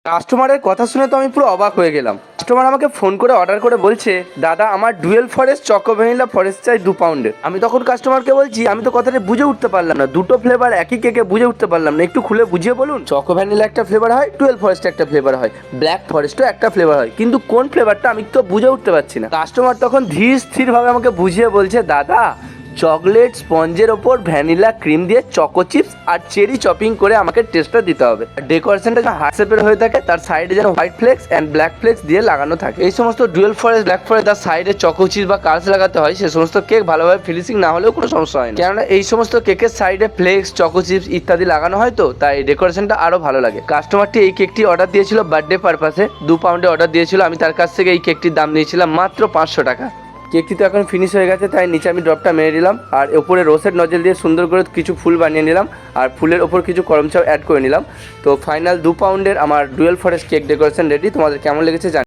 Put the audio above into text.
কাস্টমারের কথা শুনে তো আমি পুরো অবাক হয়ে গেলাম। কাস্টমার আমাকে ফোন করে অর্ডার করে বলছে, দাদা আমার dual forest choco vanilla forest চাই 2 পাউন্ডের। আমি তখন কাস্টমারকে বলছি, আমি তো কথাটা বুঝে উঠতে পারলাম না, দুটো ফ্লেভার একই কেকে বুঝে উঠতে পারলাম না, একটু খুলে বুঝিয়ে বলুন। চকো ভ্যানিলা একটা ফ্লেভার হয়, ডুয়েল ফরেস্ট একটা ফ্লেভার হয়, ব্ল্যাক ফরেস্টও একটা ফ্লেভার হয়, কিন্তু কোন ফ্লেভারটা আমি তো বুঝে উঠতে পারছি না। কাস্টমার তখন ধীর স্থিরভাবে আমাকে বুঝিয়ে বলছে, দাদা চকলেট স্পঞ্জের ওপর ভ্যানিলা ক্রিম দিয়ে চকো চিপস আর চেরি চপিং করে আমাকে টেস্টটা দিতে হবে। ডেকোরেশনটা যেন হার্ট শেপের হয়ে থাকে, তার সাইডে যেন white flex and black flex দিয়ে লাগানো থাকে। এই সমস্ত ডুয়েল ফরেস্ট ব্ল্যাক ফরেস্ট তার সাইডে চকো চিপস বা কার্স লাগাতে হয়, সে সমস্ত কেক ভালোভাবে ফিনিশিং না হলেও কোনো সমস্যা হয় না, কেননা এই সমস্ত কেকের সাইডে ফ্লেক্স চকো চিপস ইত্যাদি লাগানো হয়, তো তাই ডেকোরেশনটা আরো ভালো লাগে। কাস্টমারটি এই কেকটি অর্ডার দিয়েছিল বার্থডে পারপাসে, 2 পাউন্ডে অর্ডার দিয়েছিল। আমি তার কাছ থেকে এই কেকটির দাম নিয়েছিলাম মাত্র 500 টাকা। কেকটি তো এখন ফিনিশ হয়ে গেছে, তাই নিচে আমি ড্রপটা মেরে দিলাম, আর ওপরে রোসের নজল দিয়ে সুন্দর করে কিছু ফুল বানিয়ে নিলাম, আর ফুলের ওপর কিছু করমচাও অ্যাড করে নিলাম। তো ফাইনাল 2 পাউন্ডের আমার dual forest cake decoration ready. তোমাদের কেমন লেগেছে জানি।